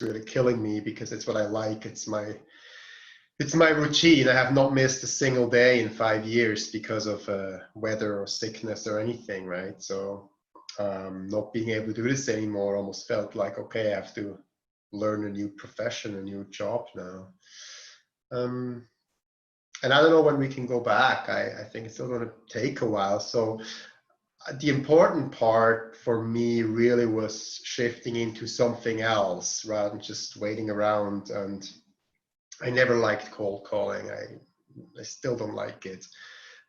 really killing me because it's what I like. It's my routine. I have not missed a single day in 5 years because of weather or sickness or anything, right? So not being able to do this anymore almost felt like, okay, I have to learn a new profession, a new job now. And I don't know when we can go back. I think it's still going to take a while. So the important part for me really was shifting into something else rather than just waiting around. And I never liked cold calling. I still don't like it.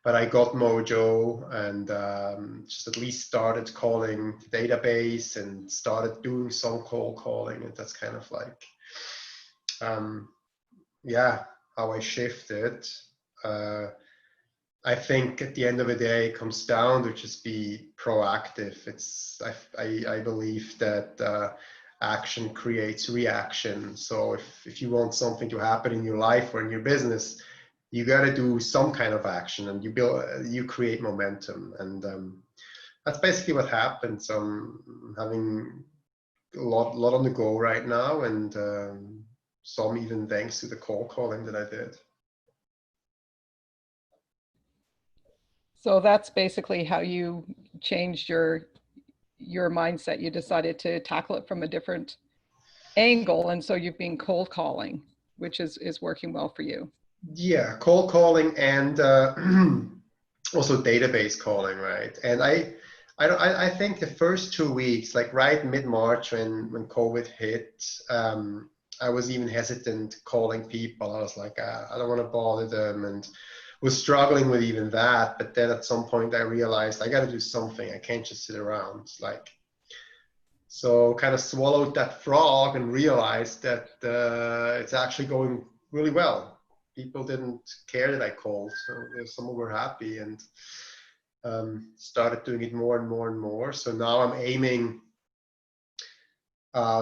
But I got Mojo and just at least started calling the database and started doing some cold calling. And that's kind of like, yeah, how I shifted. I think at the end of the day, it comes down to just be proactive. I believe that action creates reaction. So if you want something to happen in your life or in your business, you got to do some kind of action, and you create momentum. And that's basically what happened. So I'm having a lot on the go right now, and some even thanks to the cold calling that I did. So that's basically how you changed your mindset. You decided to tackle it from a different angle, and so you've been cold calling, which is working well for you. Yeah, cold calling and also database calling, right? And I think the first 2 weeks, like right mid-March when COVID hit, I was even hesitant calling people. I was like, I don't want to bother them, and was struggling with even that. But then at some point I realized I got to do something. I can't just sit around. So kind of swallowed that frog and realized that it's actually going really well. People didn't care that I called, so some were happy, and started doing it more and more and more. So now I'm aiming.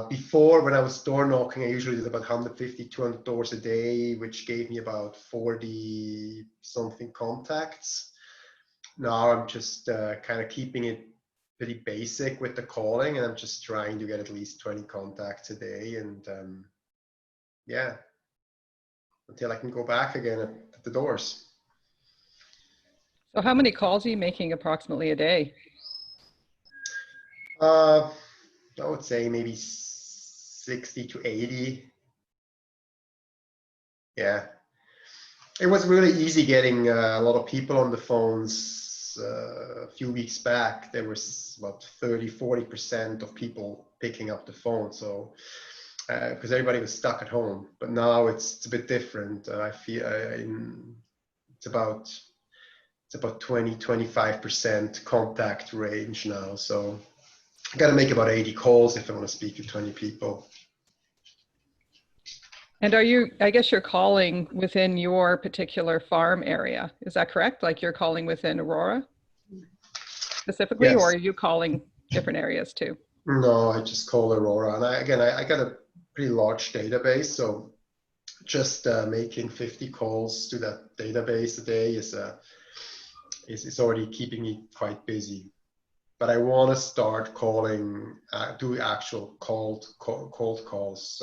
Before, when I was door knocking, I usually did about 150, 200 doors a day, which gave me about 40 something contacts. Now I'm just kind of keeping it pretty basic with the calling, and I'm just trying to get at least 20 contacts a day, and yeah, until I can go back again at the doors. So how many calls are you making approximately a day? I would say maybe 60 to 80. Yeah. It was really easy getting a lot of people on the phones a few weeks back. There was about 30-40% of people picking up the phone. So because everybody was stuck at home, but now it's a bit different. I feel it's about 20-25% contact range now. So I got to make about 80 calls if I want to speak to 20 people. And I guess you're calling within your particular farm area. Is that correct? Like you're calling within Aurora specifically, Yes. or are you calling different areas too? No, I just call Aurora. And I got a pretty large database. So just making 50 calls to that database a day is already keeping me quite busy. But I want to start calling, do actual cold calls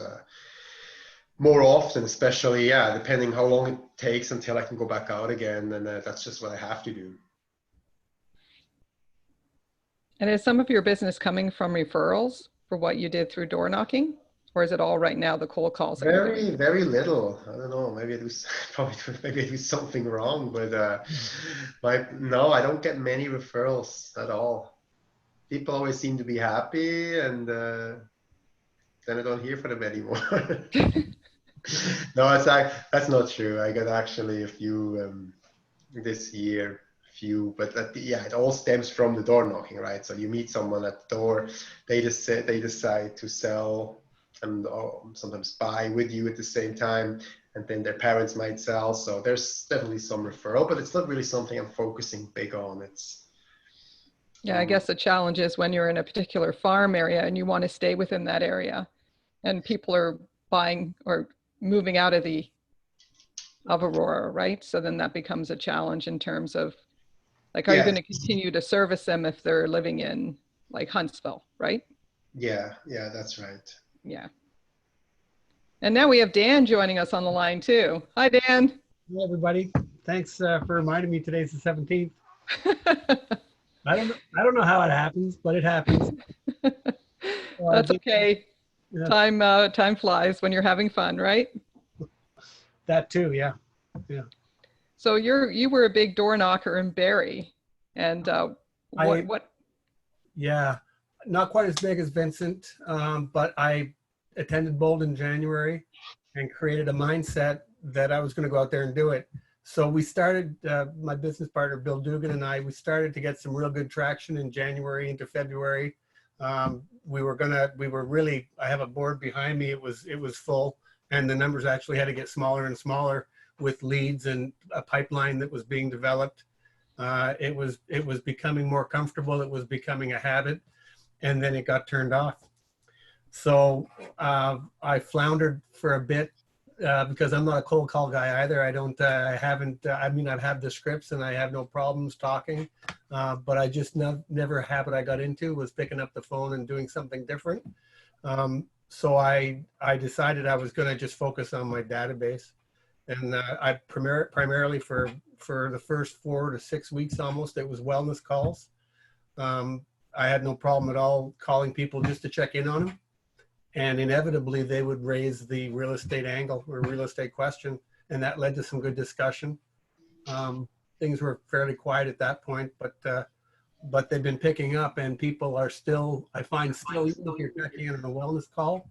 more often, especially, yeah, depending how long it takes until I can go back out again. And that's just what I have to do. And is some of your business coming from referrals for what you did through door knocking? Or is it all right now the cold calls that you're doing? Very little. I don't know. Maybe I do probably maybe I do something wrong, but no, I don't get many referrals at all. People always seem to be happy, and then I don't hear from them anymore. No, that's not true. I got actually a few this year, but yeah, it all stems from the door knocking, right? So you meet someone at the door, they decide to sell and sometimes buy with you at the same time, and then their parents might sell. So there's definitely some referral, but it's not really something I'm focusing big on. Yeah, I guess the challenge is when you're in a particular farm area and you want to stay within that area and people are buying or moving out of Aurora, right? So then that becomes a challenge in terms of like, are you going Yes. to continue to service them if they're living in like Huntsville, right? Yeah, that's right. Yeah. And now we have Dan joining us on the line too. Hi, Dan. Hey, everybody. Thanks for reminding me today's the 17th. I don't know how it happens, but it happens. That's okay. Yeah. Time flies when you're having fun, right? That too, yeah. Yeah. So you were a big door knocker in Barrie, and what? Yeah, not quite as big as Vincent, but I attended Bold in January and created a mindset that I was going to go out there and do it. So we started, my business partner, Bill Dugan, and we started to get some real good traction in January into February. I have a board behind me. It was full, and the numbers actually had to get smaller and smaller with leads and a pipeline that was being developed. It was becoming more comfortable. It was becoming a habit, and then it got turned off. So I floundered for a bit because I'm not a cold call guy either. I've had the scripts and I have no problems talking, but I just never a habit I got into was picking up the phone and doing something different. So I decided I was going to just focus on my database, and I primarily for the first 4 to 6 weeks almost, it was wellness calls. I had no problem at all calling people just to check in on them. And inevitably, they would raise the real estate angle or real estate question, and that led to some good discussion. Things were fairly quiet at that point, but they've been picking up, and people are still, I find still, even if you're checking in on a wellness call,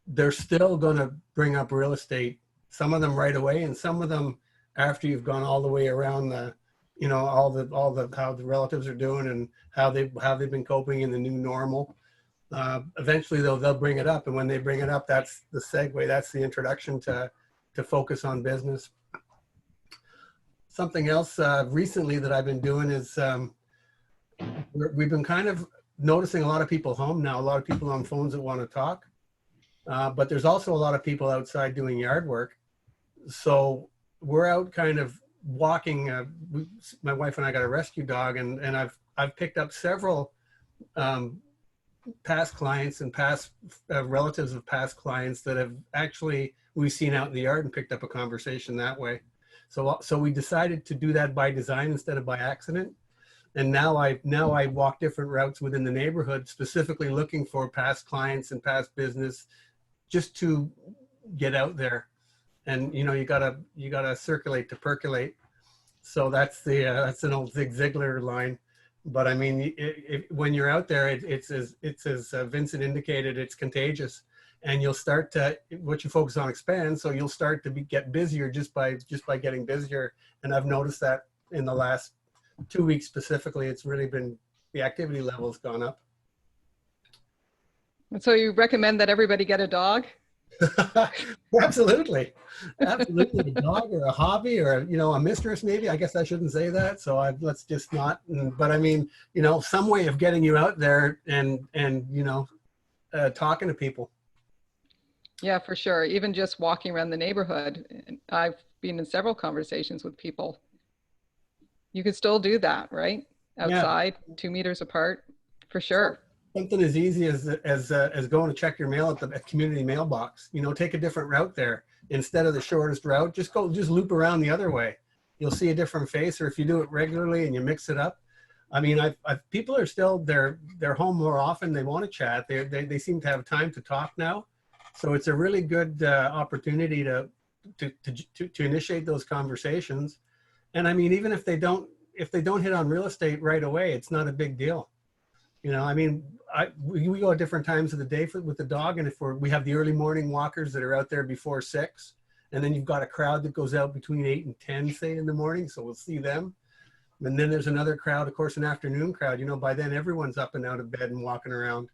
they're still going to bring up real estate. Some of them right away, and some of them after you've gone all the way around the, all the how the relatives are doing and how they've been coping in the new normal. Eventually they'll bring it up, and when they bring it up, that's the segue, that's the introduction to focus on business. Something else recently that I've been doing is we've been kind of noticing a lot of people home now, a lot of people on phones that want to talk, but there's also a lot of people outside doing yard work. So we're out kind of walking. My wife and I got a rescue dog, and I've picked up several past clients and past relatives of past clients that have actually we've seen out in the yard and picked up a conversation that way. So we decided to do that by design instead of by accident. And now I walk different routes within the neighborhood, specifically looking for past clients and past business, just to get out there. And you gotta circulate to percolate. So that's an old Zig Ziglar line. But I mean, when you're out there, it's as Vincent indicated, it's contagious, and you'll start to, what you focus on expands. So you'll start to get busier just by getting busier. And I've noticed that in the last 2 weeks specifically, it's really been, the activity level has gone up. And so you recommend that everybody get a dog? Absolutely. Absolutely. A dog or a hobby or, a mistress, maybe. I guess I shouldn't say that. So let's just not. But I mean, some way of getting you out there and talking to people. Yeah, for sure. Even just walking around the neighborhood. I've been in several conversations with people. You could still do that, right? Outside, yeah. 2 meters apart, for sure. Something as easy as going to check your mail at the community mailbox. Take a different route there instead of the shortest route. Just loop around the other way. You'll see a different face. Or if you do it regularly and you mix it up, I mean, people are still they're home more often. They want to chat. They seem to have time to talk now, so it's a really good opportunity to initiate those conversations. And I mean, even if they don't hit on real estate right away, it's not a big deal. I mean, we go at different times of the day with the dog, and if we have the early morning walkers that are out there before 6, and then you've got a crowd that goes out between 8 and 10, say, in the morning, so we'll see them. And then there's another crowd, of course, an afternoon crowd. By then everyone's up and out of bed and walking around.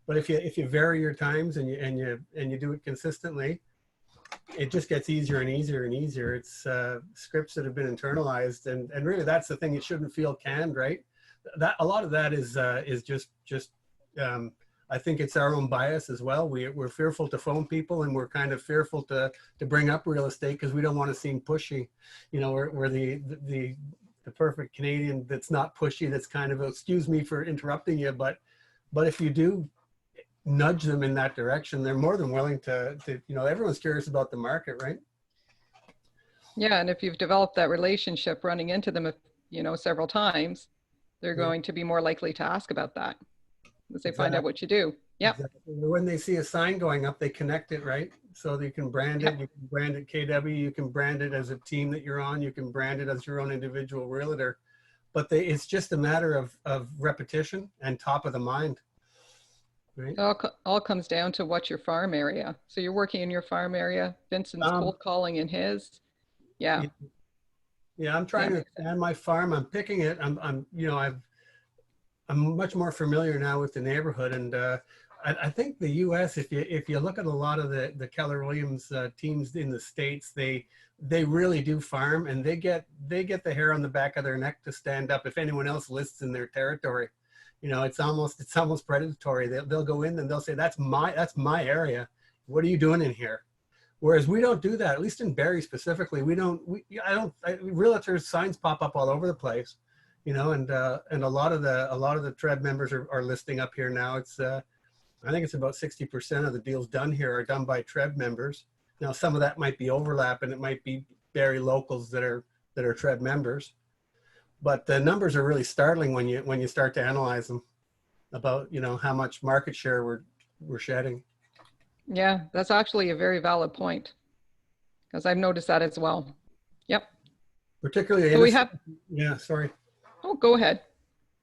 But if you vary your times and you do it consistently, it just gets easier and easier and easier. It's scripts that have been internalized, and really that's the thing. It shouldn't feel canned, right? That a lot of that is just I think it's our own bias as well. We're fearful to phone people, and we're kind of fearful to bring up real estate because we don't want to seem pushy. We're the perfect Canadian that's not pushy. That's kind of, excuse me for interrupting you, but if you do, nudge them in that direction, they're more than willing to, you know, everyone's curious about the market, right? Yeah, and if you've developed that relationship running into them, you know, several times, they're Yeah. going to be more likely to ask about that as they find out Exactly. what you do. Yep. Exactly. When they see a sign going up, they connect it, right? So you can brand it, Yep. you can brand it KW, you can brand it as a team that you're on, you can brand it as your own individual realtor. But it's just a matter of repetition and top of the mind, right? It all comes down to what's your farm area. So you're working in your farm area, Vincent's cold calling in his. Yeah. Yeah, I'm trying to expand my farm. I'm picking it. You know, I'm much more familiar now with the neighborhood, and I think the U.S. If you look at a lot of the Keller Williams teams in the States, they really do farm, and they get the hair on the back of their neck to stand up if anyone else lists in their territory. You know, it's almost predatory. They'll go in and they'll say, that's my area. What are you doing in here? Whereas we don't do that, at least in Barrie specifically. Realtors signs pop up all over the place, you know, and a lot of the TREB members are listing up here now. It's I think it's about 60% of the deals done here are done by TREB members. Now some of that might be overlap, and it might be Barrie locals that are TREB members, but the numbers are really startling when you start to analyze them about, you know, how much market share we're shedding. Yeah, that's actually a very valid point, because I've noticed that as well. Yep. Particularly, so we have. Yeah, sorry. Oh, go ahead.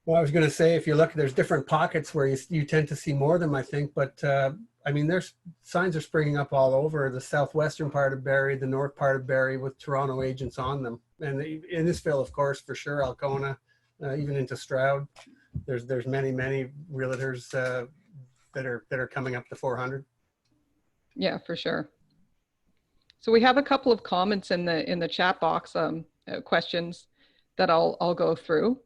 Well, I was going to say, if you look, there's different pockets where you tend to see more of them, I think. But I mean, there's signs are springing up all over the southwestern part of Barrie, the north part of Barrie, with Toronto agents on them, and in Innisfil, of course, for sure, Alcona, even into Stroud. There's many realtors that are coming up to 400. Yeah, for sure. So we have a couple of comments in the chat box, questions that I'll go through.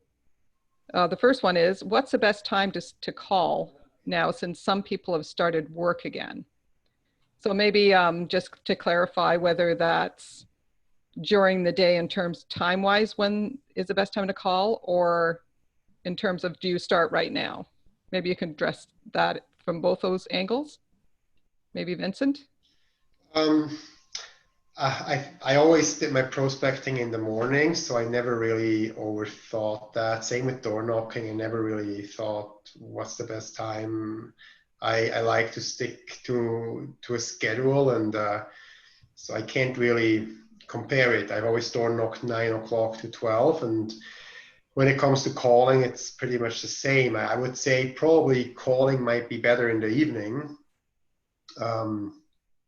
The first one is, what's the best time to call now, since some people have started work again? So maybe just to clarify whether that's during the day in terms time-wise, when is the best time to call, or in terms of, do you start right now? Maybe you can address that from both those angles. Maybe Vincent? I always did my prospecting in the morning, so I never really overthought that. Same with door knocking, I never really thought what's the best time. I like to stick to a schedule, and so I can't really compare it. I've always door knocked 9 o'clock to 12, and when it comes to calling, it's pretty much the same. I would say probably calling might be better in the evening.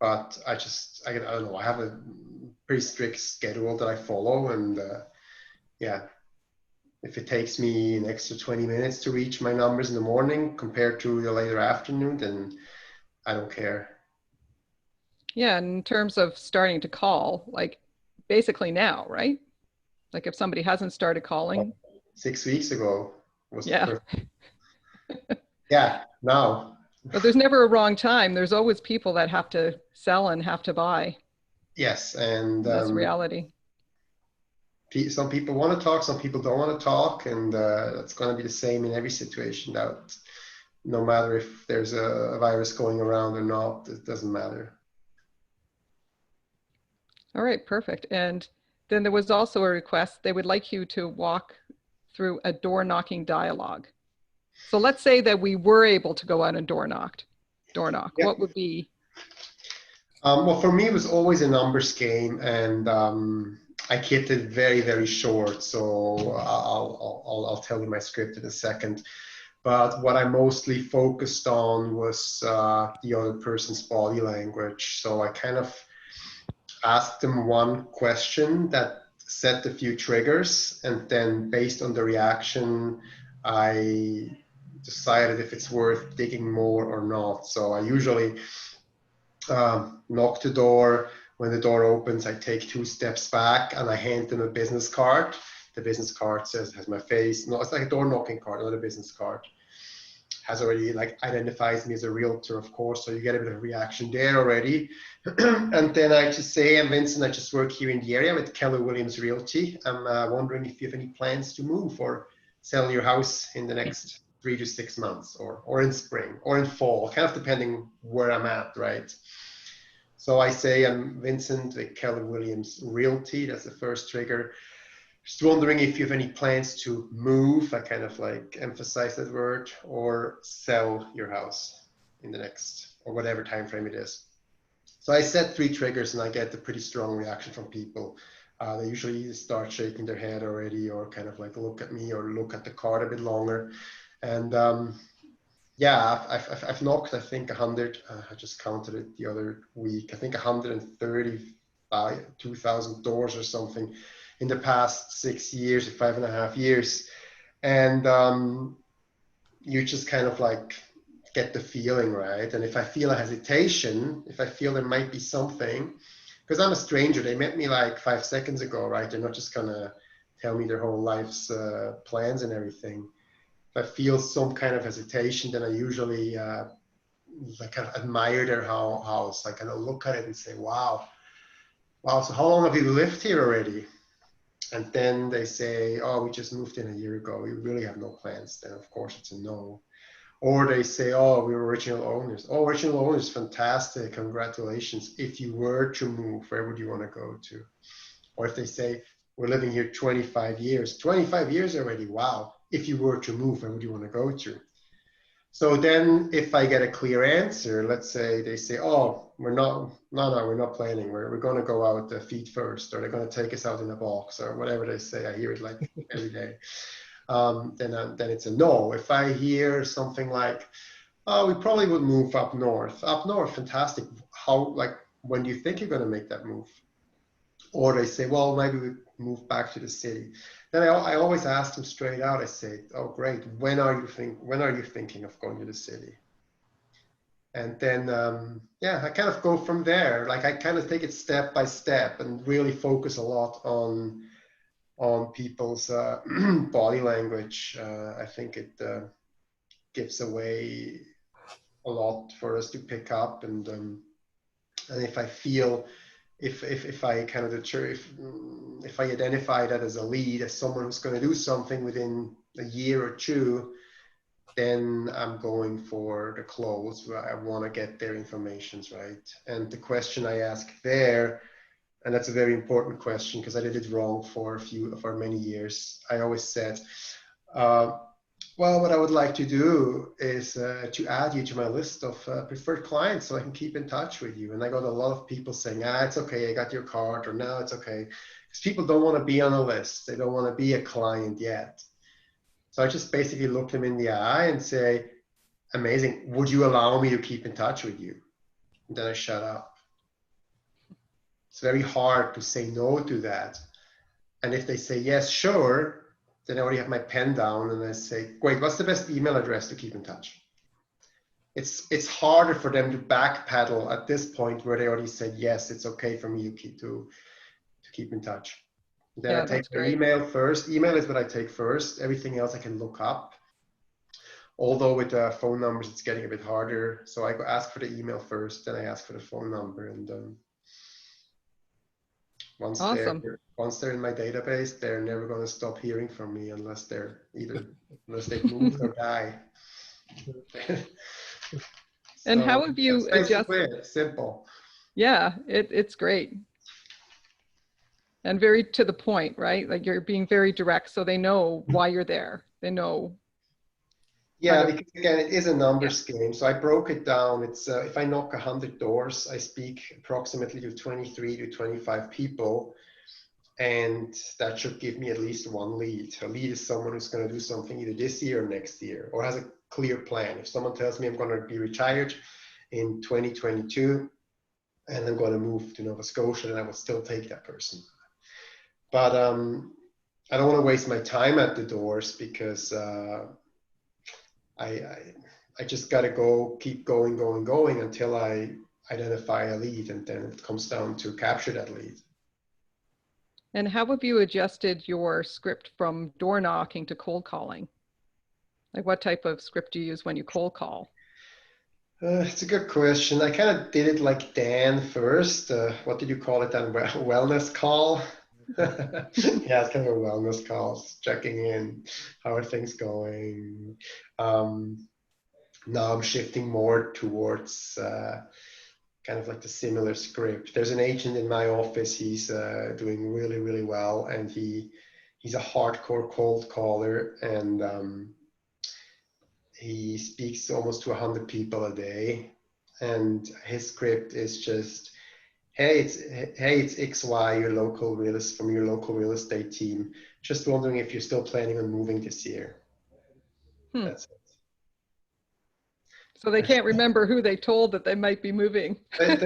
But I don't know, I have a pretty strict schedule that I follow, and yeah, if it takes me an extra 20 minutes to reach my numbers in the morning compared to the later afternoon, then I don't care. Yeah, in terms of starting to call, like basically now, right? Like if somebody hasn't started calling. 6 weeks ago was yeah. the first. Yeah, now. But there's never a wrong time. There's always people that have to sell and have to buy. Yes, and that's reality. Some people want to talk, some people don't want to talk, and it's going to be the same in every situation. That no matter if there's a virus going around or not, it doesn't matter. All right, perfect. And then there was also a request. They would like you to walk through a door knocking dialogue. So let's say that we were able to go out and door knock. Yep. What would be? Well, for me, it was always a numbers game, and I kept it very, very short. So I'll tell you my script in a second. But what I mostly focused on was the other person's body language. So I kind of asked them one question that set a few triggers, and then based on the reaction, I decided if it's worth digging more or not. So I usually knock the door. When the door opens, I take 2 steps back and I hand them a business card. The business card has my face. No, it's like a door knocking card, not a business card. Has already identifies me as a realtor, of course, so you get a bit of a reaction there already. And then I just say, I'm Vincent, I just work here in the area with Keller Williams Realty. I'm wondering if you have any plans to move or sell your house in the next 3 to 6 months, or in spring or in fall, kind of depending where I'm at, right? So I say I'm Vincent with Keller Williams Realty. That's the first trigger. Just wondering if you have any plans to move. I kind of like emphasize that word, or sell your house in the next, or whatever time frame it is. So I set 3 triggers, and I get a pretty strong reaction from people. They usually start shaking their head already, or kind of like look at me or look at the card a bit longer. And yeah, I've knocked, I think 100, I just counted it the other week, I think 132,000 doors or something in the past 6 years, or 5.5 years. And you just kind of like get the feeling, right? And if I feel a hesitation, if I feel there might be something, because I'm a stranger, they met me like 5 seconds ago, right? They're not just gonna tell me their whole life's plans and everything. If I feel some kind of hesitation, then I usually like kind of admire their house. I kind of look at it and say, wow, so how long have you lived here already? And then they say, oh, we just moved in a year ago. We really have no plans. Then of course it's a no. Or they say, oh, we're original owners. Oh, original owners, fantastic, congratulations. If you were to move, where would you want to go to? Or if they say, we're living here 25 years. 25 years already, wow. If you were to move, where would you want to go to? So then if I get a clear answer, let's say they say, oh, we're not planning. We're going to go out feet first, or they're going to take us out in a box, or whatever they say. I hear it like every day. Then it's a no. If I hear something like, oh, we probably would move up north. Up north, fantastic. How, like, when do you think you're going to make that move? Or they say, well, maybe we move back to the city. Then I always ask them straight out. I say, oh, great. When are you thinking of going to the city? And then, yeah, I kind of go from there. Like, I kind of take it step by step and really focus a lot on people's body language. I think it gives away a lot for us to pick up. And if I feel, if I kind of deter, if I identify that as a lead, as someone who's going to do something within a year or two, then I'm going for the close where I want to get their informations, right? And the question I ask there, and that's a very important question because I did it wrong for many years. I always said, well, what I would like to do is to add you to my list of preferred clients so I can keep in touch with you. And I got a lot of people saying, it's okay, I got your card, or no, it's okay. Because people don't want to be on a list. They don't want to be a client yet. So I just basically look them in the eye and say, amazing, would you allow me to keep in touch with you? And then I shut up. It's very hard to say no to that. And if they say, yes, sure, then I already have my pen down and I say, great, what's the best email address to keep in touch? It's harder for them to backpedal at this point where they already said, yes, it's okay for me to keep in touch. Then I take the email first. Email is what I take first. Everything else I can look up. Although with phone numbers, it's getting a bit harder. So I go ask for the email first, then I ask for the phone number. And once they're in my database, they're never going to stop hearing from me unless they've moved or die. And how have you adjusted? Simple. Yeah, it's great. And very to the point, right? Like you're being very direct so they know why you're there. They know. Yeah, because again, it is a numbers game. So I broke it down. It's if I knock 100 doors, I speak approximately to 23 to 25 people. And that should give me at least one lead. A lead is someone who's going to do something either this year or next year, or has a clear plan. If someone tells me I'm going to be retired in 2022 and I'm going to move to Nova Scotia, then I will still take that person. But I don't want to waste my time at the doors because I just got to keep going until I identify a lead, and then it comes down to capture that lead. And how have you adjusted your script from door knocking to cold calling? Like what type of script do you use when you cold call? It's a good question. I kind of did it like Dan first. What did you call it, Dan? Wellness call. Yeah, it's kind of a wellness call, checking in, how are things going. Now I'm shifting more towards kind of like the similar script. There's an agent in my office. He's doing really, really well, and he's a hardcore cold caller, and he speaks almost to 100 people a day. And his script is just, hey, it's XY, your local from your local real estate team. Just wondering if you're still planning on moving this year. That's it. So they can't remember who they told that they might be moving. And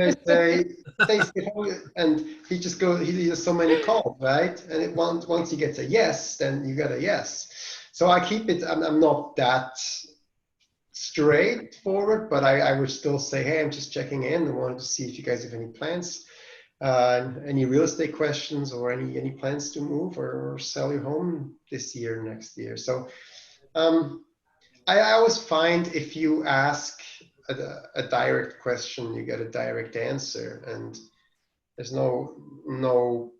he just goes, he does so many calls, right? And once he gets a yes, then you got a yes. So I keep it, I'm not that straightforward, but I would still say, hey, I'm just checking in. I wanted to see if you guys have any plans, any real estate questions, or any plans to move or sell your home this year, next year. So I always find if you ask a direct question, you get a direct answer, and there's no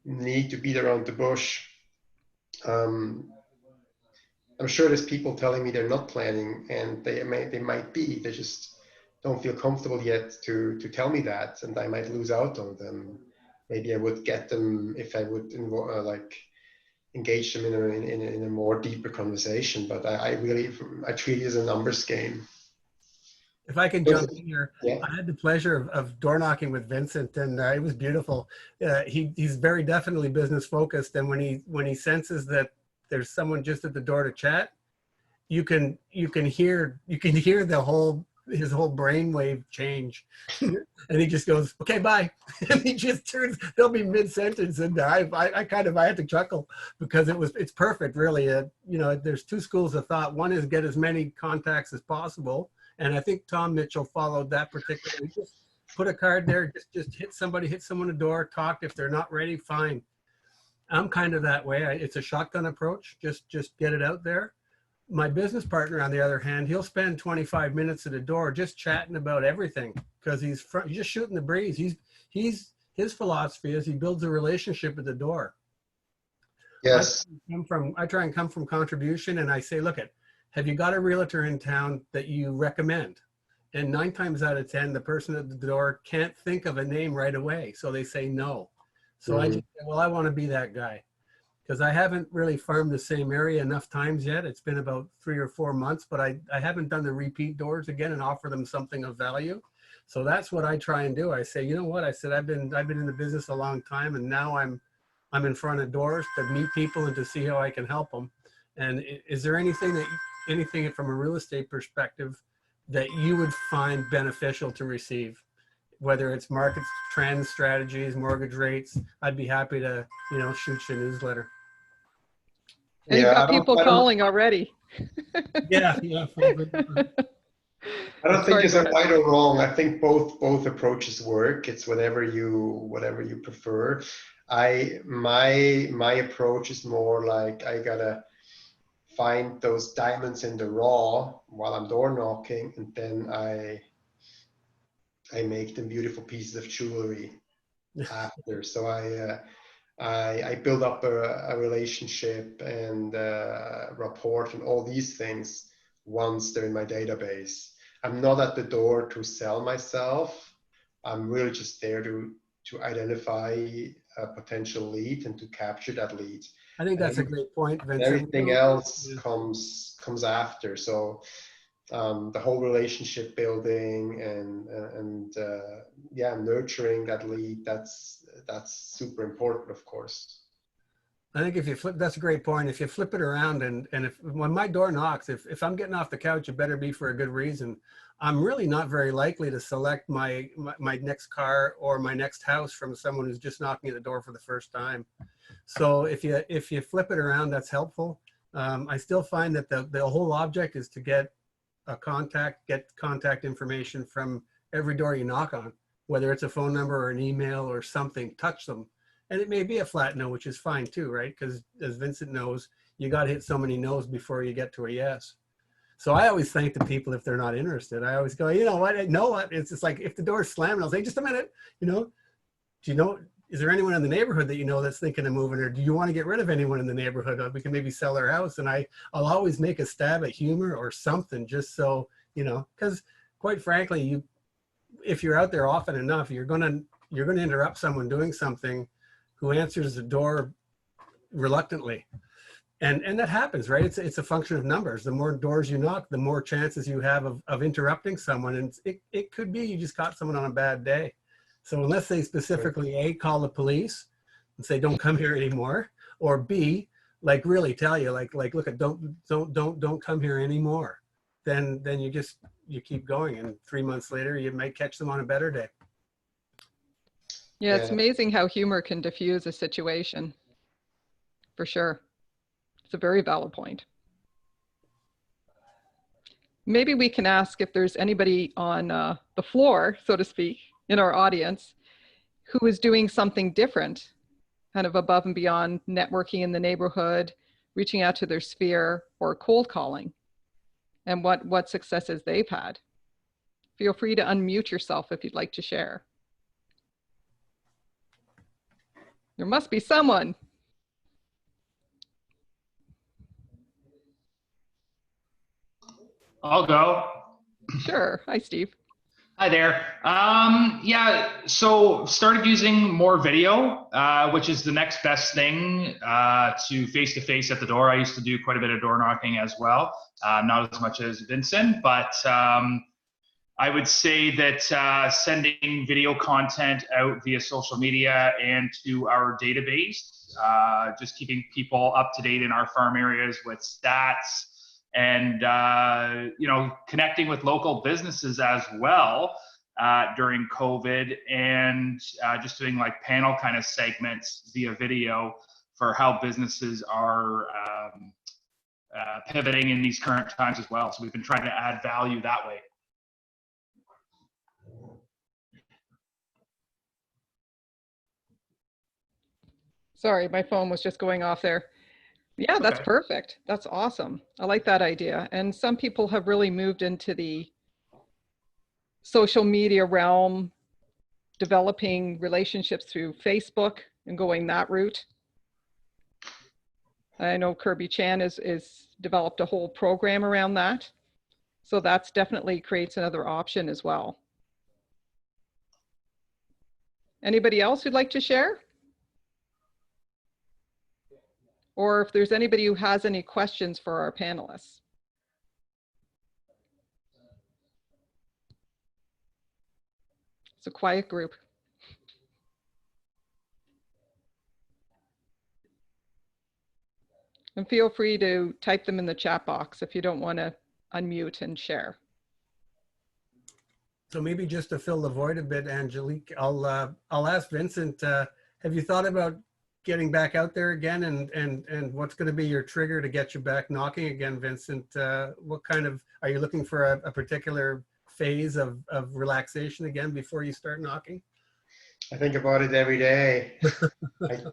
need to beat around the bush. I'm sure there's people telling me they're not planning, and they might be. They just don't feel comfortable yet to tell me that, and I might lose out on them. Maybe I would get them if I would engage them in a more deeper conversation. But I treat it as a numbers game. If I can jump in here, yeah. I had the pleasure of door knocking with Vincent, and it was beautiful. He's very definitely business focused, and when he senses that there's someone just at the door to chat, you can hear his whole brainwave change, and he just goes, "Okay, bye," and he just turns. He'll be mid sentence, and I had to chuckle because it's perfect, really. There's two schools of thought. One is get as many contacts as possible, and I think Tom Mitchell followed that particularly. Just put a card there, just hit someone at the door, talk. If they're not ready, fine. I'm kind of that way. It's a shotgun approach. Just get it out there. My business partner, on the other hand, he'll spend 25 minutes at the door just chatting about everything because he's just shooting the breeze. His philosophy is he builds a relationship at the door. Yes. I try and come from contribution, and I say, look, have you got a realtor in town that you recommend? And 9 times out of 10, the person at the door can't think of a name right away, so they say no. So I just say, well, I want to be that guy. Because I haven't really farmed the same area enough times yet. It's been about 3 or 4 months, but I haven't done the repeat doors again and offer them something of value. So that's what I try and do. I say, you know what? I said, I've been in the business a long time, and now I'm in front of doors to meet people and to see how I can help them. And is there anything from a real estate perspective that you would find beneficial to receive? Whether it's markets, trends, strategies, mortgage rates, I'd be happy to, shoot you a newsletter. And you've got people calling already. Yeah. I don't think there's a right or wrong. I think both approaches work. It's whatever you prefer. My approach is more like I gotta find those diamonds in the raw while I'm door knocking, and then I make them beautiful pieces of jewelry after. So I build up a relationship and rapport and all these things once they're in my database. I'm not at the door to sell myself. I'm really just there to identify a potential lead and to capture that lead. I think that's a great point, Vincent. Everything else comes after. So the whole relationship building and nurturing that lead, that's super important, of course. I think if you flip, that's a great point. If you flip it around and when my door knocks, if I'm getting off the couch, it better be for a good reason. I'm really not very likely to select my next car or my next house from someone who's just knocking at the door for the first time. So if you flip it around, that's helpful. I still find that the whole object is to get contact information from every door you knock on, whether it's a phone number or an email or something. Touch them. And it may be a flat no, which is fine too, right? Because as Vincent knows, you got to hit so many no's before you get to a yes. So I always thank the people if they're not interested. I always go, you know what? It's just like if the door's slamming, I'll say, just a minute, do you know is there anyone in the neighborhood that you know that's thinking of moving, or do you want to get rid of anyone in the neighborhood? We can maybe sell their house. And I'll always make a stab at humor or something, just so, you know, because quite frankly, if you're out there often enough, you're gonna interrupt someone doing something who answers the door reluctantly. And that happens, right? It's a function of numbers. The more doors you knock, the more chances you have of interrupting someone. And it could be you just caught someone on a bad day. So unless they specifically A, call the police and say, don't come here anymore, or B, like really tell you, like look, don't come here anymore, then you keep going, and 3 months later you might catch them on a better day. Yeah, it's amazing how humor can diffuse a situation, for sure. It's a very valid point. Maybe we can ask if there's anybody on the floor, so to speak, in our audience who is doing something different, kind of above and beyond networking in the neighborhood, reaching out to their sphere, or cold calling, and what successes they've had. Feel free to unmute yourself if you'd like to share. There must be someone. I'll go. Sure. Hi, Steve. Hi there. Yeah, so started using more video, which is the next best thing to face-to-face at the door. I used to do quite a bit of door knocking as well, not as much as Vincent, but I would say that sending video content out via social media and to our database, just keeping people up to date in our farm areas with stats, and you know, connecting with local businesses as well during COVID, and just doing like panel kind of segments via video for how businesses are pivoting in these current times as well. So we've been trying to add value that way. Sorry, my phone was just going off there. Yeah, that's okay. Perfect. That's awesome. I like that idea. And some people have really moved into the social media realm, developing relationships through Facebook and going that route. I know Kirby Chan is developed a whole program around that. So that's definitely creates another option as well. Anybody else who'd like to share? Or if there's anybody who has any questions for our panelists. It's a quiet group. And feel free to type them in the chat box if you don't want to unmute and share. So maybe just to fill the void a bit, Angelique, I'll ask Vincent, have you thought about getting back out there again, and what's going to be your trigger to get you back knocking again, Vincent? What kind of, are you looking for a particular phase of relaxation again before you start knocking? I think about it every day.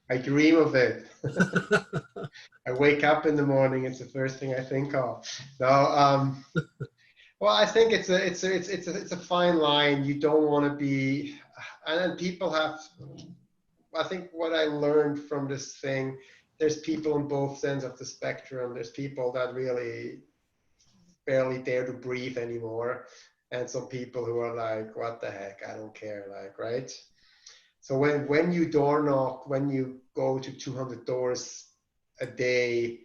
I dream of it. I wake up in the morning, it's the first thing I think of. No, well, I think it's a fine line. You don't want to be, and people have, I think what I learned from this thing, there's people on both ends of the spectrum. There's people that really barely dare to breathe anymore. And some people who are like, what the heck, I don't care, like, right? So when you door knock, when you go to 200 doors a day,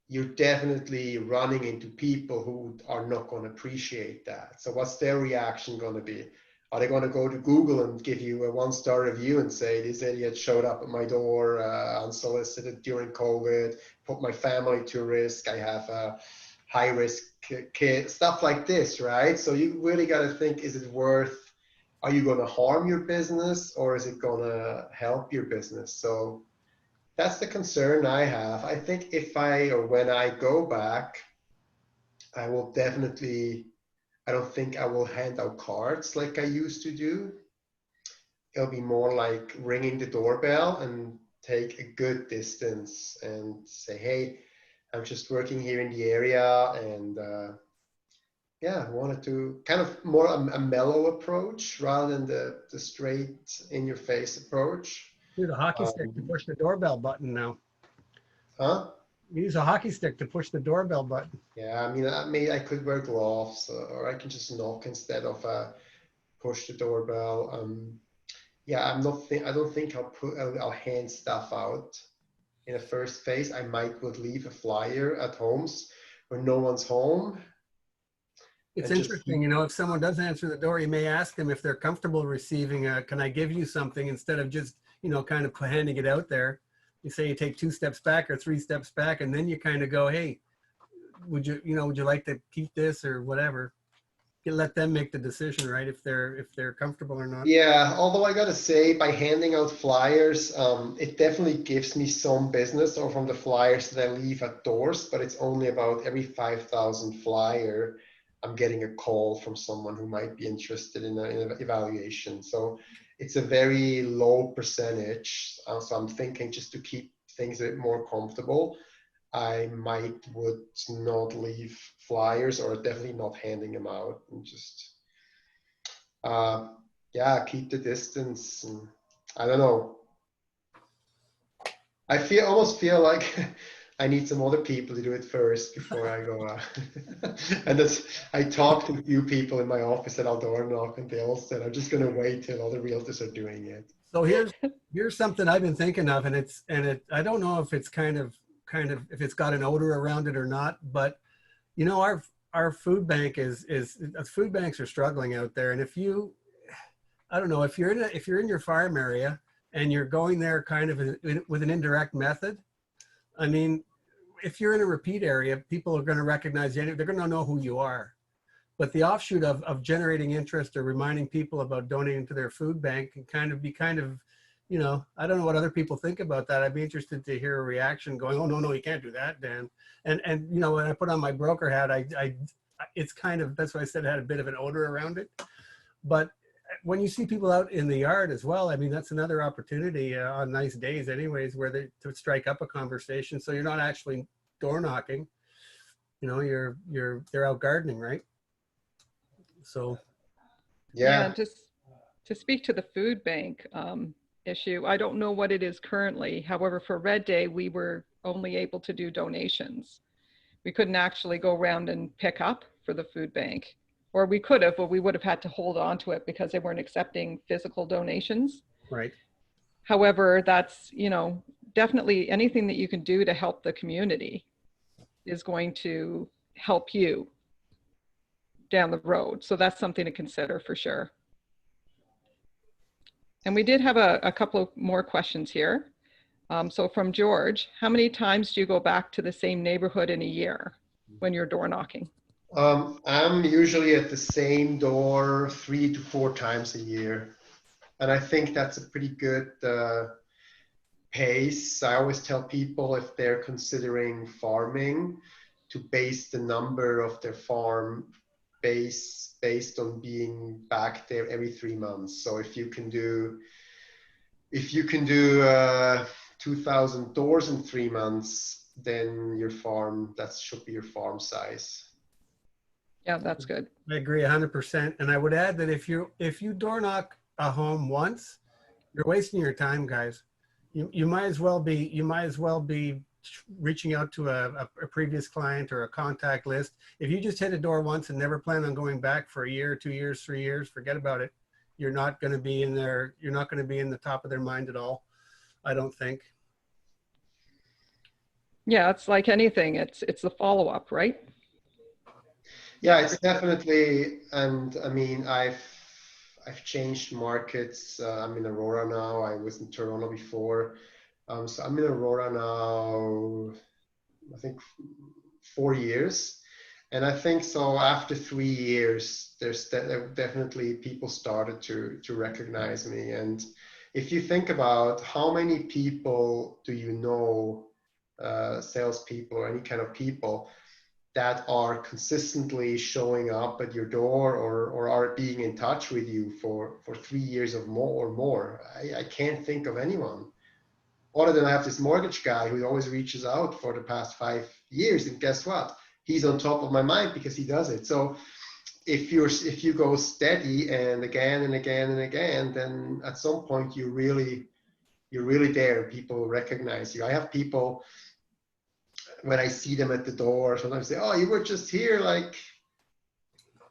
you're definitely running into people who are not going to appreciate that. So what's their reaction going to be? Are they going to go to Google and give you a 1-star review and say, this idiot showed up at my door unsolicited during COVID, put my family to risk, I have a high-risk kid, stuff like this, right? So you really got to think, is it worth, are you going to harm your business or is it going to help your business? So that's the concern I have. I think if when I go back, I will definitely, I don't think I will hand out cards like I used to do. It'll be more like ringing the doorbell and take a good distance and say, hey, I'm just working here in the area, and yeah, I wanted to kind of more a mellow approach rather than the straight in your face approach. Use a hockey stick to push the doorbell button now. Huh? Use a hockey stick to push the doorbell button. Yeah, I mean, maybe I could wear gloves, or I can just knock instead of push the doorbell. Yeah, I don't think I'll hand stuff out in a first phase. I would leave a flyer at homes when no one's home. It's And just interesting, you know, if someone does answer the door, you may ask them if they're comfortable receiving can I give you something, instead of just, you know, kind of handing it out there. You say you take 2 steps back or 3 steps back, and then you kind of go, hey, would you like to keep this or whatever? You let them make the decision, right? If they're comfortable or not. Yeah, although I gotta say, by handing out flyers, it definitely gives me some business or from the flyers that I leave at doors, but it's only about every 5,000 flyer, I'm getting a call from someone who might be interested in an evaluation. So it's a very low percentage. So I'm thinking, just to keep things a bit more comfortable, I would not leave flyers, or definitely not handing them out, and just yeah, keep the distance. And I don't know. I almost feel like I need some other people to do it first before I go. And I talked to a few people in my office that I'll door knock, and they all said, I'm just going to wait till other realtors are doing it. So here's something I've been thinking of, and I don't know if it's kind of if it's got an odor around it or not, but you know, our food bank food banks are struggling out there, and I don't know, if you're in your farm area and you're going there kind of with an indirect method, I mean, if you're in a repeat area, people are going to recognize you. They're going to know who you are. But the offshoot of generating interest or reminding people about donating to their food bank can be kind of, you know, I don't know what other people think about that. I'd be interested to hear a reaction going, oh, no, you can't do that, Dan. And you know, when I put on my broker hat, it's kind of, that's why I said it had a bit of an odor around it. But when you see people out in the yard as well, I mean, that's another opportunity on nice days anyways, where to strike up a conversation. So you're not actually door knocking, you know, they're out gardening, right? So. Yeah, just to speak to the food bank issue, I don't know what it is currently. However, for Red Day, we were only able to do donations. We couldn't actually go around and pick up for the food bank. Or we could have, but we would have had to hold on to it because they weren't accepting physical donations. Right. However, that's, you know, definitely anything that you can do to help the community is going to help you down the road. So that's something to consider for sure. And we did have a couple of more questions here. So from George, how many times do you go back to the same neighborhood in a year when you're door knocking? I'm usually at the same door 3 to 4 times a year. And I think that's a pretty good pace. I always tell people, if they're considering farming, to base the number of their farm based on being back there every 3 months. So if you can do 2,000 doors in 3 months, then that should be your farm size. Yeah, that's good. I agree 100%. And I would add that if you door knock a home once, you're wasting your time, guys. You might as well be reaching out to a previous client or a contact list. If you just hit a door once and never plan on going back for a year, 2 years, 3 years, forget about it. You're not going to be in there. You're not going to be in the top of their mind at all, I don't think. Yeah, it's like anything. It's the follow-up, right? Yeah, it's definitely, and I mean, I've changed markets. I'm in Aurora now. I was in Toronto before. So I'm in Aurora now, I think 4 years. And I think so after 3 years, there's definitely people started to recognize me. And if you think about how many people do you know, salespeople or any kind of people, that are consistently showing up at your door or are being in touch with you for 3 years or more. I can't think of anyone. Other than I have this mortgage guy who always reaches out for the past 5 years, and guess what? He's on top of my mind because he does it. So if you go steady and again and again and again, then at some point you really you're really there. People recognize you. I have people, when I see them at the door, sometimes say, "Oh, you were just here like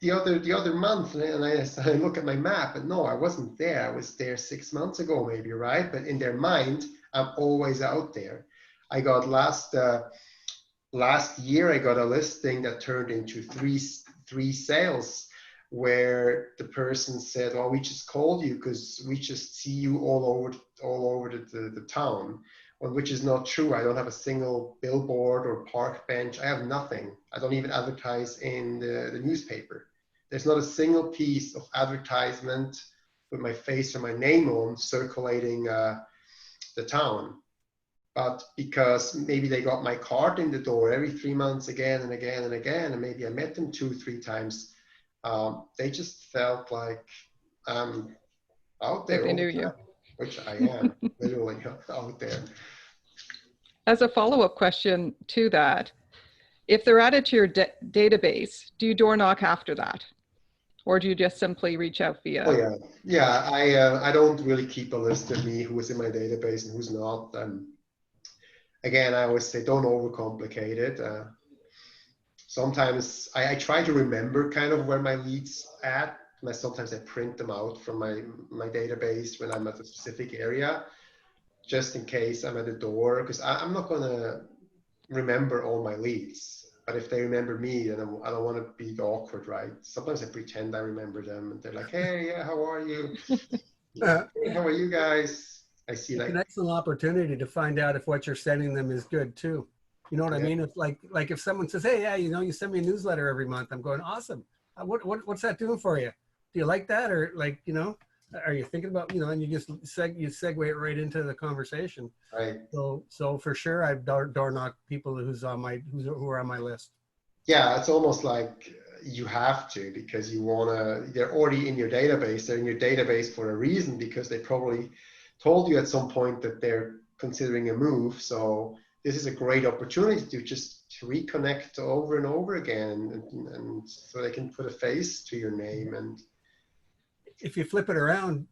the other month," and I look at my map, and no, I wasn't there. I was there 6 months ago, maybe, right? But in their mind, I'm always out there. I got last year, I got a listing that turned into three sales, where the person said, "Oh, we just called you because we just see you all over the town," which is not true. I don't have a single billboard or park bench. I have nothing. I don't even advertise in the newspaper. There's not a single piece of advertisement with my face or my name on circulating the town. But because maybe they got my card in the door every 3 months again and again and again, and maybe I met them 2-3 times, they just felt like I'm out there Like they all knew the you. time, which I am, literally out there. As a follow-up question to that, if they're added to your database, do you door knock after that? Or do you just simply reach out via? Oh yeah. I don't really keep a list of me who is in my database and who's not. Again, I always say don't overcomplicate it. Sometimes I try to remember kind of where my leads at. Sometimes I print them out from my database when I'm at a specific area, just in case I'm at the door, because I'm not going to remember all my leads. But if they remember me, then I don't want to be awkward, right? Sometimes I pretend I remember them, and they're like, "Hey, yeah, how are you? Hey, how are you guys?" I see It's like an excellent opportunity to find out if what you're sending them is good too. You know what I mean? It's like if someone says, "Hey, yeah, you send me a newsletter every month," I'm going, "Awesome. What's that doing for you? Do you like that, or are you thinking about and you just segue it right into the conversation." right. So for sure, I've door knocked people who are on my list. Yeah, it's almost like you have to, because they're already in your database. They're in your database for a reason, because they probably told you at some point that they're considering a move. So this is a great opportunity to just reconnect over and over again, and so they can put a face to your name. And if you flip it around,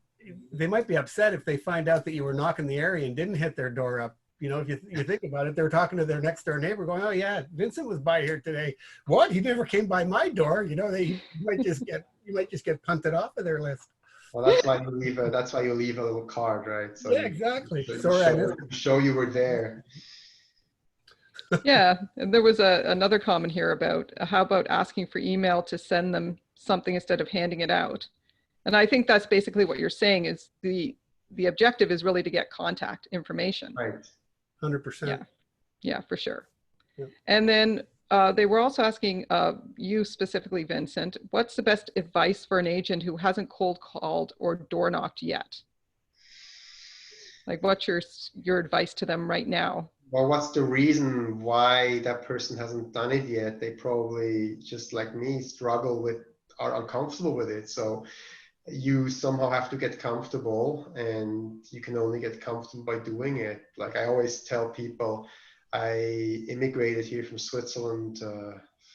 they might be upset if they find out that you were knocking the area and didn't hit their door up. If you think about it, they're talking to their next door neighbor going, "Oh yeah, Vincent was by here today. What? He never came by my door." You might just get punted off of their list. well, that's why you leave a little card, right? So yeah, exactly. show you were there. Yeah, and there was another comment here about how about asking for email to send them something instead of handing it out. And I think that's basically what you're saying is the objective is really to get contact information. Right. 100%. Yeah, for sure. Yeah. And then they were also asking you specifically, Vincent, what's the best advice for an agent who hasn't cold called or door knocked yet? Like, what's your advice to them right now? Well, what's the reason why that person hasn't done it yet? They probably, just like me, are uncomfortable with it. So you somehow have to get comfortable, and you can only get comfortable by doing it. Like I always tell people, I immigrated here from Switzerland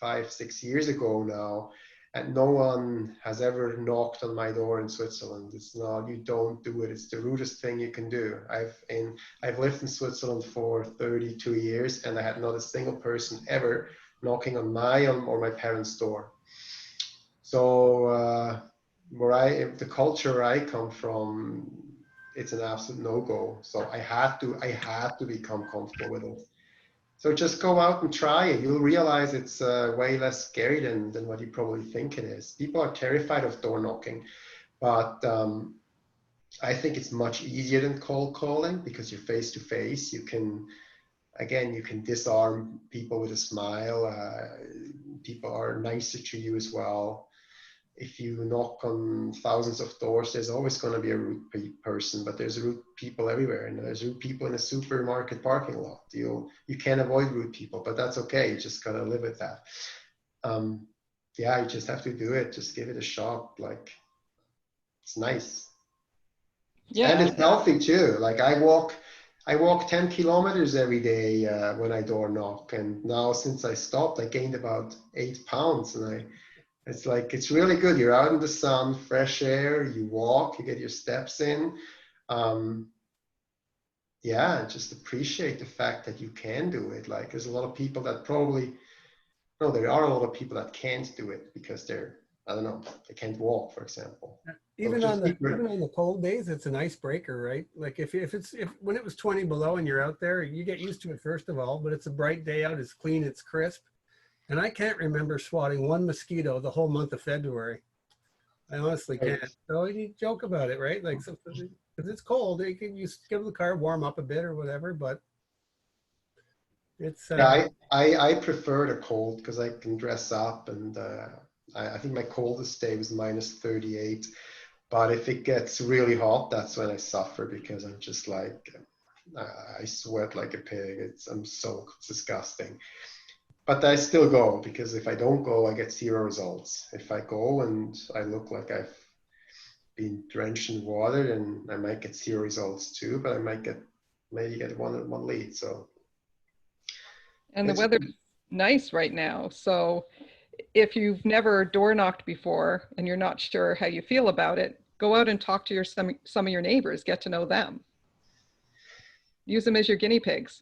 5-6 years ago now, and no one has ever knocked on my door in Switzerland. It's not, you don't do it. It's the rudest thing you can do. I've lived in Switzerland for 32 years, and I had not a single person ever knocking on my or my parents' door. So the culture I come from, it's an absolute no-go. So I had to become comfortable with it. So just go out and try it. You'll realize it's way less scary than what you probably think it is. People are terrified of door knocking, but I think it's much easier than cold calling, because you're face to face. You can disarm people with a smile. People are nicer to you as well. If you knock on thousands of doors, there's always going to be a rude person, but there's rude people everywhere. And there's rude people in a supermarket parking lot. You can't avoid rude people, but that's okay. You just got to live with that. You just have to do it. Just give it a shot. Like, it's nice. Yeah. And it's healthy too. Like I walk 10 kilometers every day when I door knock. And now since I stopped, I gained about 8 pounds, and it's really good. You're out in the sun, fresh air, you walk, you get your steps in. yeah, just appreciate the fact that you can do it. Like there's a lot of people that probably, no, there are a lot of people that can't do it because they're, I don't know, they can't walk, for example. So Even just on the keep even on the cold days, it's an icebreaker, right? Like if when it was 20 below and you're out there, you get used to it first of all. But it's a bright day out, it's clean, it's crisp, and I can't remember swatting one mosquito the whole month of February. I honestly right. can't. So you joke about it, right? Like so, if it's cold, you can give the car warm up a bit or whatever. But it's Yeah, I prefer the cold because I can dress up, and I think my coldest day was -38. But if it gets really hot, that's when I suffer because I'm just like, I sweat like a pig. I'm so disgusting. But I still go because if I don't go, I get zero results. If I go and I look like I've been drenched in water, then I might get zero results too, but I might maybe get one lead. So. And the weather's nice right now. So if you've never door knocked before and you're not sure how you feel about it, go out and talk to some of your neighbors, get to know them. Use them as your guinea pigs.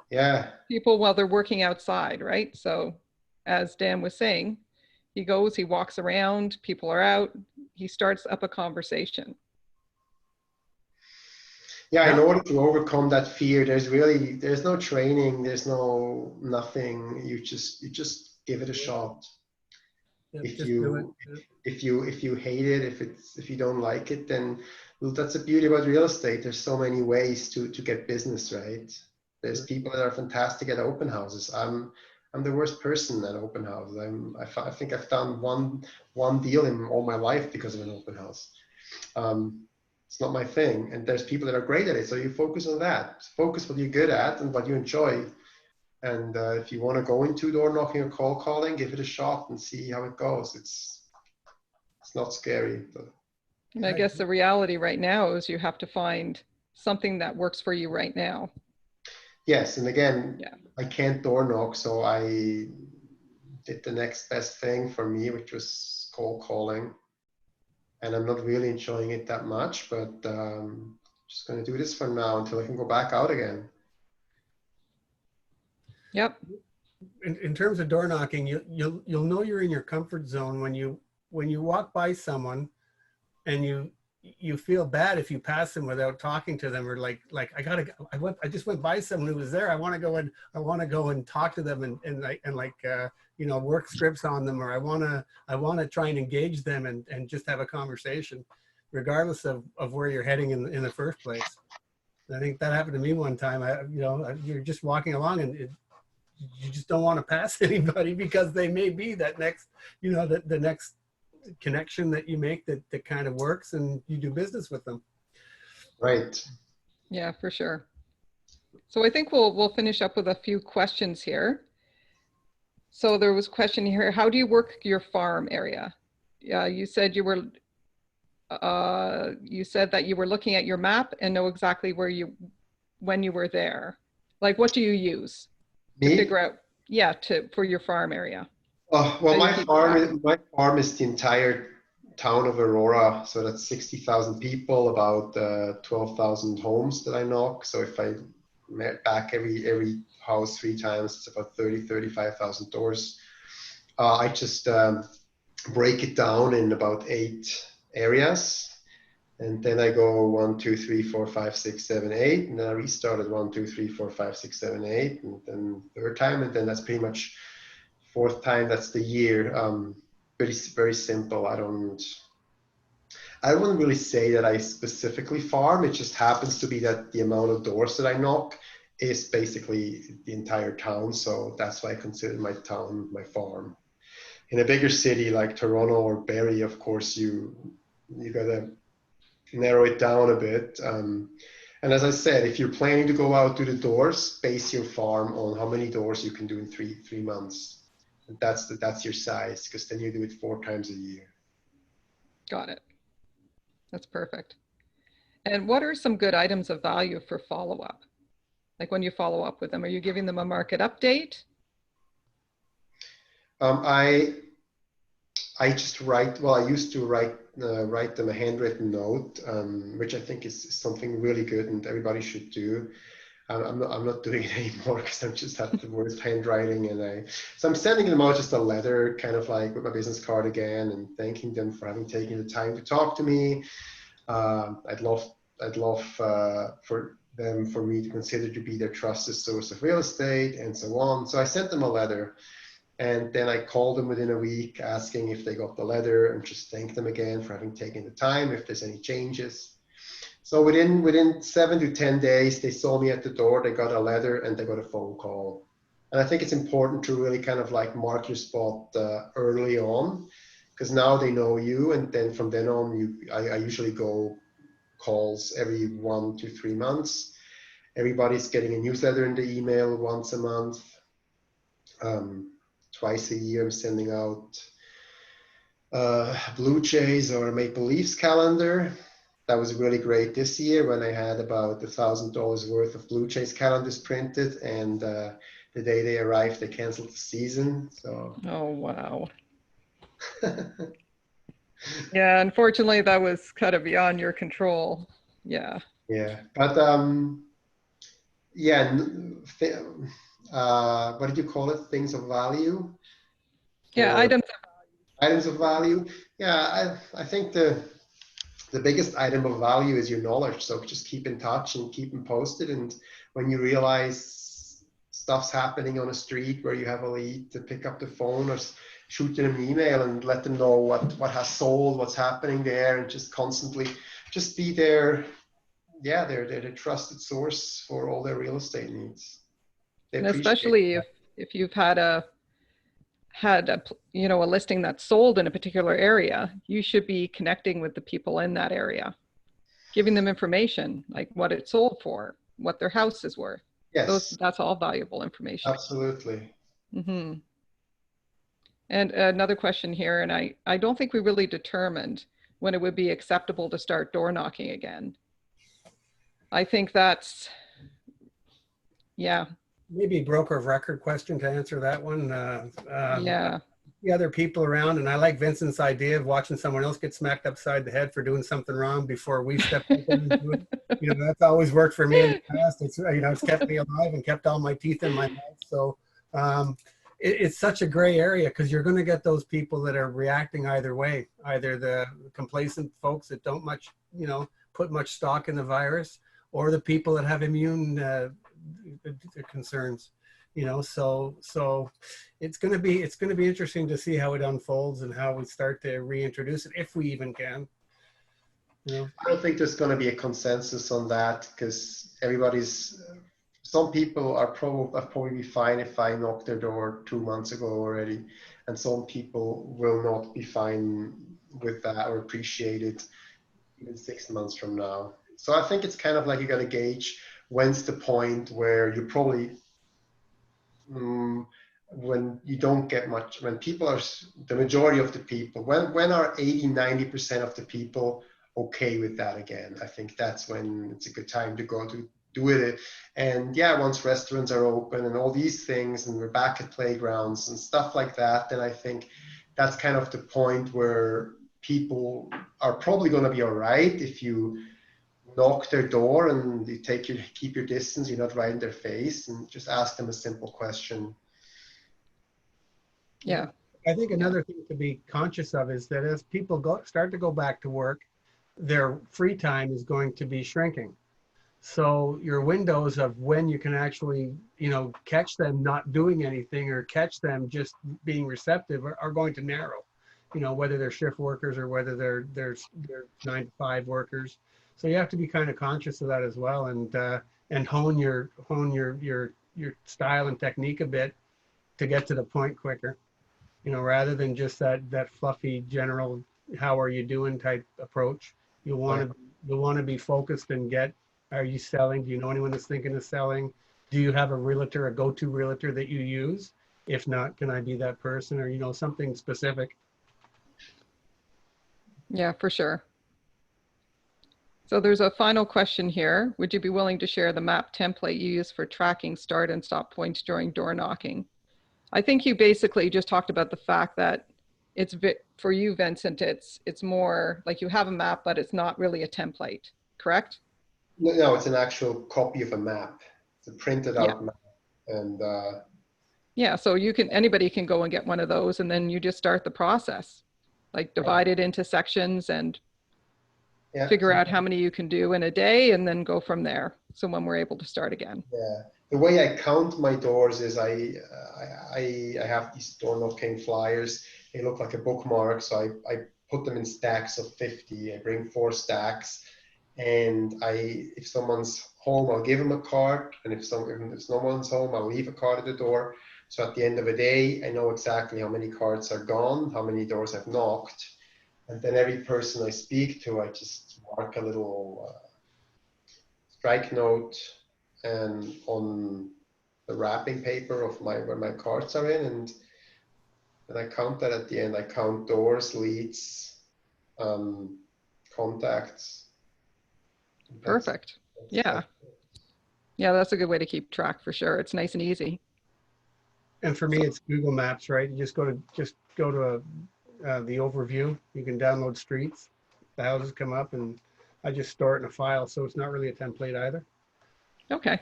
Yeah. People while they're working outside, right? So as Dan was saying, he goes, he walks around, people are out, he starts up a conversation. Yeah, in order to overcome that fear, there's no training, there's nothing. You just give it a shot. If you hate it, if you don't like it, then well, that's the beauty about real estate. There's so many ways to get business, right? There's people that are fantastic at open houses. I'm the worst person at open houses. I think I've done one deal in all my life because of an open house. It's not my thing, and there's people that are great at it. So you focus on that. Focus what you're good at and what you enjoy. And if you want to go into door knocking or cold calling, give it a shot and see how it goes. It's not scary. But. And I guess the reality right now is you have to find something that works for you right now. Yes, and again, yeah. I can't door knock, so I did the next best thing for me, which was cold calling. And I'm not really enjoying it that much, but just going to do this for now until I can go back out again. Yep. In terms of door knocking, you'll know you're in your comfort zone when you walk by someone and you feel bad if you pass them without talking to them, or like I just went by someone who was there. I want to go and talk to them and work scripts on them, or I want to try and engage them and just have a conversation, regardless of where you're heading in the first place. I think that happened to me one time. You're just walking along and you just don't want to pass anybody because they may be that next, the next connection that you make that kind of works and you do business with them. Right. Yeah, for sure. So I think we'll finish up with a few questions here. So there was a question here, how do you work your farm area? You said that you were looking at your map and know exactly when you were there. Like, what do you use to figure out, for your farm area? Oh, well, my farm is the entire town of Aurora. So that's 60,000 people, about 12,000 homes that I knock. So if I met back every house 3 times, it's about 35,000 doors. I just break it down in about 8 areas. And then I go 1, 2, 3, 4, 5, 6, 7, 8. And then I restart at 1, 2, 3, 4, 5, 6, 7, 8. And then 3rd time. And then that's pretty much 4th time. That's the year. Very, very simple. I wouldn't really say that I specifically farm. It just happens to be that the amount of doors that I knock is basically the entire town. So that's why I consider my town my farm. In a bigger city like Toronto or Barrie, of course, you gotta narrow it down a bit. And as I said, if you're planning to go out to the doors, base your farm on how many doors you can do in three months. And that's your size, because then you do it 4 times a year. Got it. That's perfect. And what are some good items of value for follow-up? Like when you follow up with them, are you giving them a market update? I just write, well, I used to write write them a handwritten note, which I think is something really good and everybody should do. I'm not doing it anymore because I just have the worst handwriting, so I'm sending them out just a letter, kind of like with my business card again, and thanking them for having taken the time to talk to me. I'd love for me to consider to be their trusted source of real estate, and so on. So I sent them a letter, and then I called them within a week, asking if they got the letter, and just thanked them again for having taken the time, if there's any changes. So within 7 to 10 days, they saw me at the door, they got a letter, and they got a phone call. And I think it's important to really kind of like mark your spot early on, because now they know you, and then from then on, I usually go calls every 1 to 3 months. Everybody's getting a newsletter in the email once a month. Twice a year, I'm sending out Blue Jays or Maple Leafs calendar. That was really great this year when I had about $1,000 worth of Blue Jays calendars printed, and the day they arrived, they canceled the season. So. Oh, wow. Yeah, unfortunately, that was kind of beyond your control. Yeah. Yeah, but yeah, what did you call it? Things of value? Yeah, Or items of value. Yeah, I think the biggest item of value is your knowledge. So just keep in touch and keep them posted. And when you realize stuff's happening on a street where you have a lead, to pick up the phone or shoot them an email and let them know what has sold, what's happening there, and just constantly just be there. Yeah, they're the trusted source for all their real estate needs. And especially if you've had a listing that's sold in a particular area, you should be connecting with the people in that area, giving them information like what it sold for, what their house is worth. Yes, that's all valuable information. Absolutely. Mm-hmm. And another question here, and I don't think we really determined when it would be acceptable to start door knocking again. I think that's, yeah. Maybe broker of record question to answer that one. Yeah. The other people around, and I like Vincent's idea of watching someone else get smacked upside the head for doing something wrong before we step in and do it. You know, that's always worked for me in the past. It's, you know, it's kept me alive and kept all my teeth in my mouth. So it's such a gray area, because you're going to get those people that are reacting either way, either the complacent folks that don't much, you know, put much stock in the virus, or the people that have immune concerns, you know. So it's going to be interesting to see how it unfolds and how we start to reintroduce it, if we even can. You know? I don't think there's going to be a consensus on that, because some people are probably fine if I knock their door 2 months ago already, and some people will not be fine with that or appreciate it even 6 months from now. So I think it's kind of like you got to gauge when's the point where you probably, when you don't get much, when people are, the majority of the people, when are 80-90% of the people okay with that again? I think that's when it's a good time to go to do it. And yeah, once restaurants are open and all these things, and we're back at playgrounds and stuff like that, then I think that's kind of the point where people are probably going to be all right if you knock their door and you keep your distance, you're not right in their face, and just ask them a simple question. Yeah. I think another thing to be conscious of is that as people start to go back to work, their free time is going to be shrinking. So your windows of when you can actually, you know, catch them not doing anything or catch them just being receptive are going to narrow, you know, whether they're shift workers or whether they're 9-to-5 workers. So you have to be kind of conscious of that as well, and hone your style and technique a bit to get to the point quicker, you know, rather than just that fluffy general "how are you doing" type approach. You want to be focused and get, are you selling? Do you know anyone that's thinking of selling? Do you have a go-to realtor that you use? If not, can I be that person? Or, you know, something specific. Yeah, for sure. So there's a final question here. Would you be willing to share the map template you use for tracking start and stop points during door knocking? I think you basically just talked about the fact that for you, Vincent, it's more like you have a map, but it's not really a template, correct? No, it's an actual copy of a map. It's a printed Yeah. out map. And Yeah, so anybody can go and get one of those, and then you just start the process, like divide it into sections and yeah, figure out how many you can do in a day, and then go from there. So when we're able to start again. yeah. The way I count my doors is I have these door knocking flyers. They look like a bookmark, so I put them in stacks of 50. I bring 4 stacks, and if someone's home, I'll give them a card, and if no one's home, I'll leave a card at the door. So at the end of a day, I know exactly how many cards are gone, how many doors I've knocked, and then every person I speak to, I just mark a little strike note and on the wrapping paper of where my cards are in, and I count that at the end. I count doors, leads, contacts. Perfect. Yeah. Yeah, that's a good way to keep track for sure. It's nice and easy. And for me, it's Google Maps, right? You just go to the overview. You can download streets. The houses come up, and I just store it in a file, so it's not really a template either. Okay.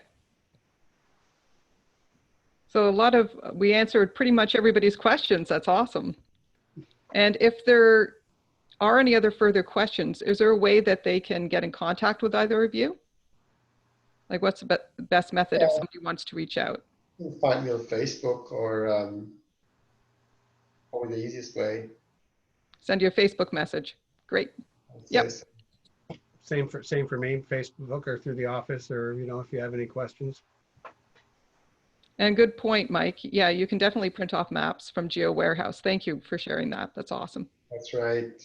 So we answered pretty much everybody's questions. That's awesome. And if there are any other further questions, is there a way that they can get in contact with either of you? Like, what's the best method if somebody wants to reach out? You can find me on Facebook, or probably the easiest way. Send you a Facebook message. Great. Yep. Same for me, Facebook or through the office, or if you have any questions. And good point, Mike. Yeah, you can definitely print off maps from Geo Warehouse. Thank you for sharing that. That's awesome. That's right.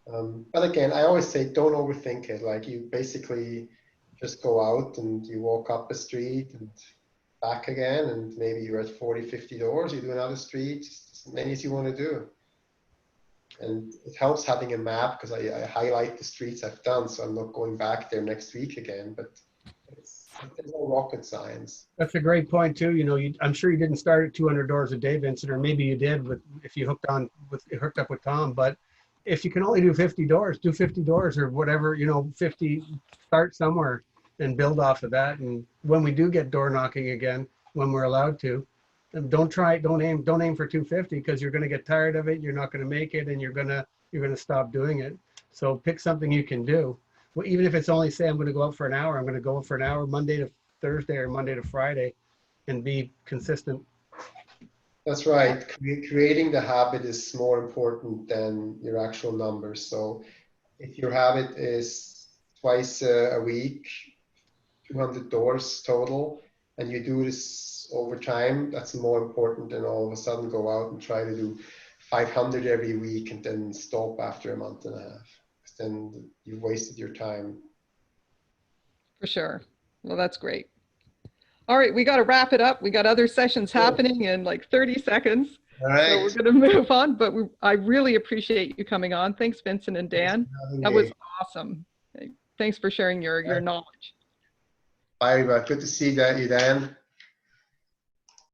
But again, I always say don't overthink it. Like, you basically just go out and you walk up a street and back again, and maybe you're at 40, 50 doors. You do another street, just as many as you want to do. And it helps having a map, because I highlight the streets I've done, so I'm not going back there next week again. But there's no rocket science. That's a great point too. I'm sure you didn't start at 200 doors a day, Vincent, or maybe you did if you hooked up with Tom. But if you can only do 50 doors, do 50 doors or whatever. 50. Start somewhere and build off of that. And when we do get door knocking again, when we're allowed to, don't aim for 250, because you're going to get tired of it. You're not going to make it, and you're going to stop doing it. So pick something you can do. Well, even if it's only, say, I'm going to go out for an hour, I'm going to go out for an hour Monday to Thursday or Monday to Friday, and be consistent. That's right. Creating the habit is more important than your actual numbers. So if your habit is twice a week, 200 doors total, and you do this over time, that's more important than all of a sudden go out and try to do 500 every week and then stop after a month and a half. Then you've wasted your time. For sure. Well, that's great. All right, we got to wrap it up. We got other sessions happening in like 30 seconds. All right. So we're going to move on, but I really appreciate you coming on. Thanks, Vincent and Dan. That was awesome. Thanks for sharing your knowledge. Bye. Good to see you, Dan.